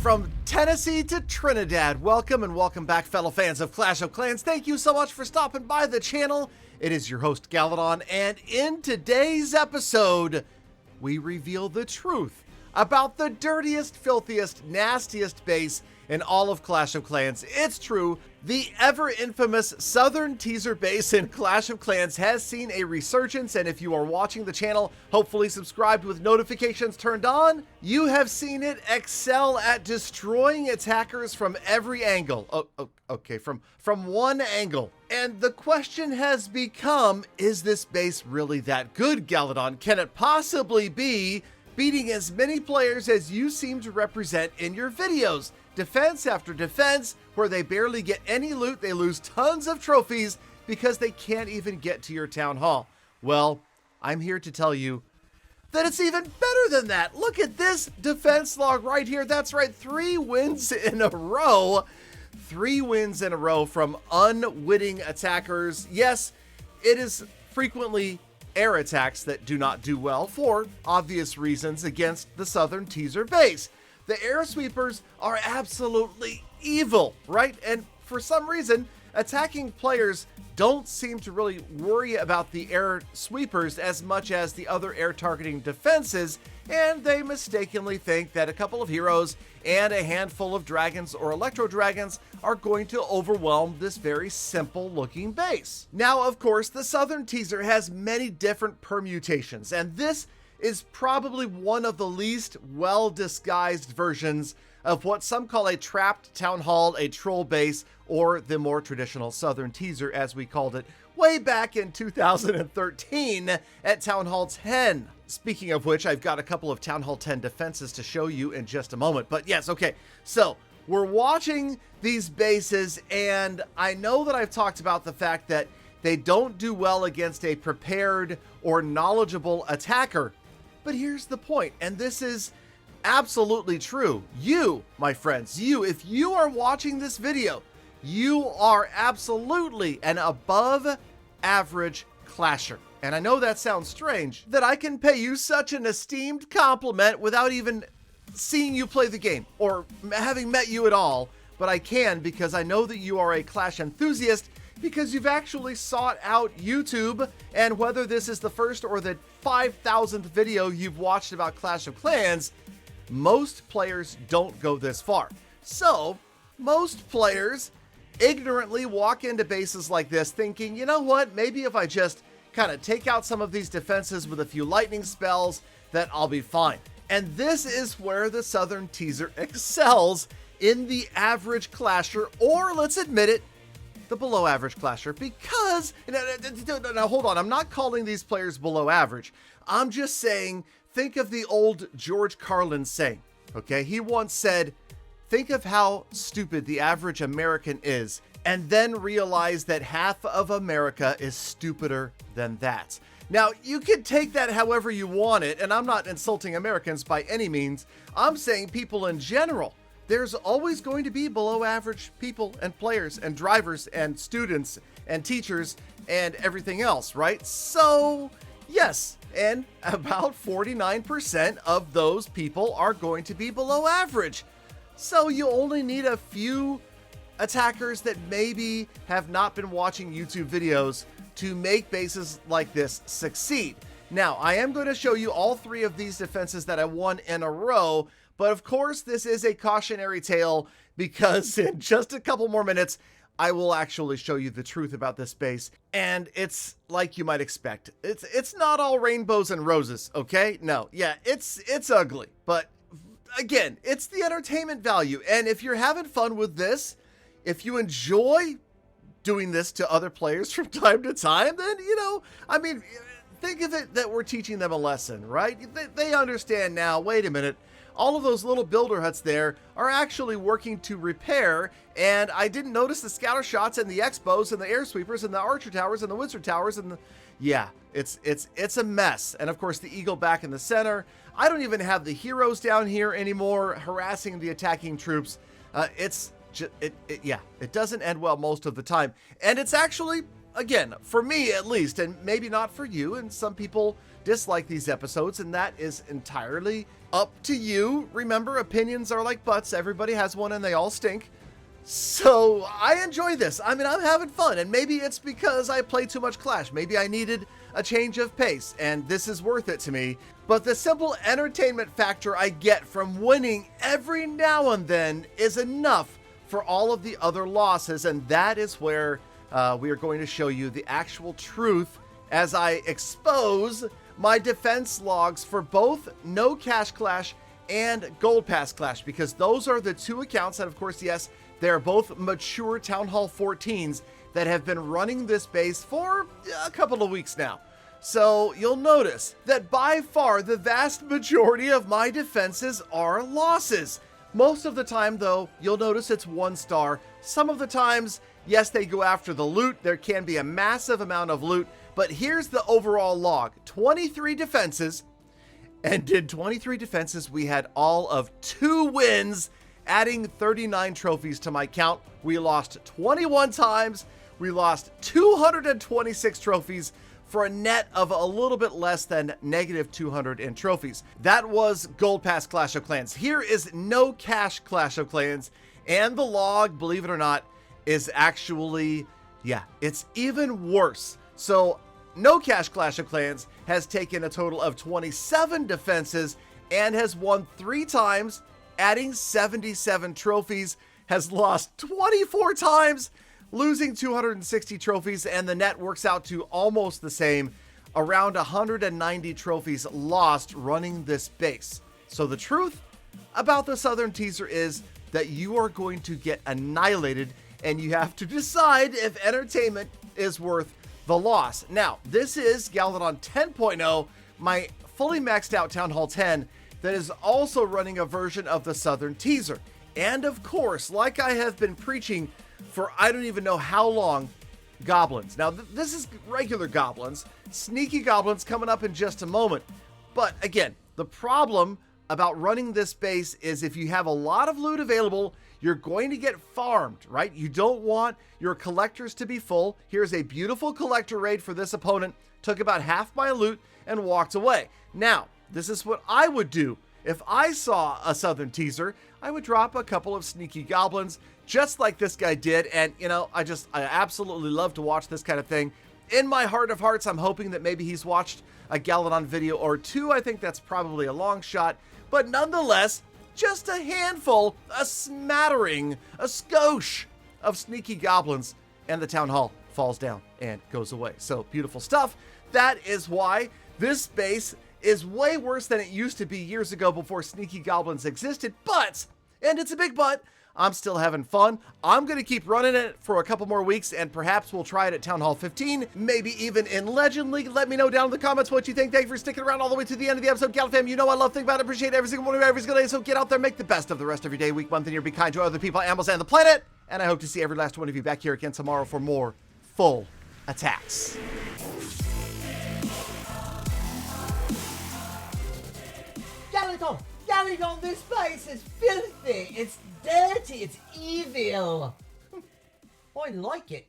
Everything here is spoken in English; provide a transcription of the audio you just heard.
From Tennessee to Trinidad, welcome and welcome back, fellow fans of Clash of Clans. Thank you so much for stopping by the channel. It is your host, Galadon, and in today's episode, we reveal the truth about the dirtiest, filthiest, nastiest base in all of Clash of Clans. It's true, the ever-infamous Southern Teaser base in Clash of Clans has seen a resurgence, and if you are watching the channel, hopefully subscribed with notifications turned on, you have seen it excel at destroying attackers from every angle. Okay, from one angle. And the question has become, is this base really that good, Galadon? Can it possibly be beating as many players as you seem to represent in your videos? Defense after defense, where they barely get any loot, they lose tons of trophies because they can't even get to your town hall. Well, I'm here to tell you that it's even better than that. Look at this defense log right here. That's right, 3 wins in a row. 3 wins in a row from unwitting attackers. Yes, it is frequently air attacks that do not do well for obvious reasons against the Southern Teaser base. The air sweepers are absolutely evil, right? And for some reason, attacking players don't seem to really worry about the air sweepers as much as the other air targeting defenses, and they mistakenly think that a couple of heroes and a handful of dragons or electro dragons are going to overwhelm this very simple looking base. Now, of course, the Southern Teaser has many different permutations, and this is probably one of the least well-disguised versions of what some call a trapped town hall, a troll base, or the more traditional Southern Teaser, as we called it way back in 2013 at Town Hall 10. Speaking of which, I've got a couple of Town Hall 10 defenses to show you in just a moment. But yes, okay, so we're watching these bases, and I know that I've talked about the fact that they don't do well against a prepared or knowledgeable attacker. But here's the point, and this is absolutely true. You, my friends, if you are watching this video, you are absolutely an above average clasher. And I know that sounds strange, that I can pay you such an esteemed compliment without even seeing you play the game or having met you at all, but I can because I know that you are a Clash enthusiast, because you've actually sought out YouTube, and whether this is the first or the 5,000th video you've watched about Clash of Clans, most players don't go this far. So, most players ignorantly walk into bases like this thinking, you know what, maybe if I just kind of take out some of these defenses with a few lightning spells, that I'll be fine. And this is where the Southern Teaser excels in the average clasher, or let's admit it, the below average clasher, because now hold on, I'm not calling these players below average. I'm just saying, think of the old George Carlin saying, okay? He once said, think of how stupid the average American is, and then realize that half of America is stupider than that. Now, you can take that however you want it, and I'm not insulting Americans by any means. I'm saying people in general. There's always going to be below average people and players and drivers and students and teachers and everything else, right? So, yes, and about 49% of those people are going to be below average. So you only need a few attackers that maybe have not been watching YouTube videos to make bases like this succeed. Now, I am going to show you all 3 of these defenses that I won in a row, but of course, this is a cautionary tale because in just a couple more minutes, I will actually show you the truth about this base. And it's like you might expect. It's not all rainbows and roses, okay? No, yeah, it's ugly. But again, it's the entertainment value. And if you're having fun with this, if you enjoy doing this to other players from time to time, then, you know, I mean, think of it that we're teaching them a lesson, right? They understand now, wait a minute, all of those little builder huts there are actually working to repair, and I didn't notice the scatter shots and the X-bows and the air sweepers and the archer towers and the Winson towers and the... Yeah, it's a mess. And of course the eagle back in the center. I don't even have the heroes down here anymore harassing the attacking troops. It doesn't end well most of the time. And it's actually, again, for me at least, and maybe not for you, and some people dislike these episodes, and that is entirely up to you. Remember, opinions are like butts. Everybody has one and they all stink. So I enjoy this. I mean, I'm having fun, and maybe it's because I play too much Clash. Maybe I needed a change of pace, and this is worth it to me. But the simple entertainment factor I get from winning every now and then is enough for all of the other losses, and that is where we are going to show you the actual truth as I expose my defense logs for both No Cash Clash and Gold Pass Clash, because those are the two accounts that, of course, yes, they're both mature Town Hall 14s that have been running this base for a couple of weeks now. So you'll notice that by far the vast majority of my defenses are losses. Most of the time, though, you'll notice it's 1 star. Some of the times, yes, they go after the loot. There can be a massive amount of loot, but here's the overall log. 23 defenses, and in 23 defenses, we had all of 2 wins, adding 39 trophies to my count. We lost 21 times. We lost 226 trophies for a net of a little bit less than negative 200 in trophies. That was Gold Pass Clash of Clans. Here is No Cash Clash of Clans, and the log, believe it or not, is actually, yeah, it's even worse. So No Cash Clash of Clans has taken a total of 27 defenses and has won 3 times, adding 77 trophies, has lost 24 times, losing 260 trophies, and the net works out to almost the same, around 190 trophies lost running this base. So the truth about the Southern Teaser is that you are going to get annihilated, and you have to decide if entertainment is worth the loss. Now, this is Galadon 10.0, my fully maxed out Town Hall 10, that is also running a version of the Southern Teaser. And of course, like I have been preaching for I don't even know how long, goblins. Now, this is regular goblins. Sneaky goblins coming up in just a moment. But again, the problem about running this base is if you have a lot of loot available, you're going to get farmed, right? You don't want your collectors to be full. Here's a beautiful collector raid for this opponent. Took about half my loot and walked away. Now, this is what I would do. If I saw a Southern Teaser, I would drop a couple of sneaky goblins, just like this guy did. And, you know, I absolutely love to watch this kind of thing. In my heart of hearts, I'm hoping that maybe he's watched a Galadon video or 2. I think that's probably a long shot. But nonetheless, just a handful, a smattering, a skosh of sneaky goblins, and the town hall falls down and goes away. So beautiful stuff. That is why this base is way worse than it used to be years ago before sneaky goblins existed. But, and it's a big but, I'm still having fun. I'm going to keep running it for a couple more weeks, and perhaps we'll try it at Town Hall 15, maybe even in Legend League. Let me know down in the comments what you think. Thank you for sticking around all the way to the end of the episode. Gal fam, you know I love, think about it, appreciate every single one of you every single day. So get out there, make the best of the rest of your day, week, month, and year. Be kind to other people, animals, and the planet. And I hope to see every last one of you back here again tomorrow for more full attacks. Galadon, this place is filthy, it's dirty, it's evil. I like it.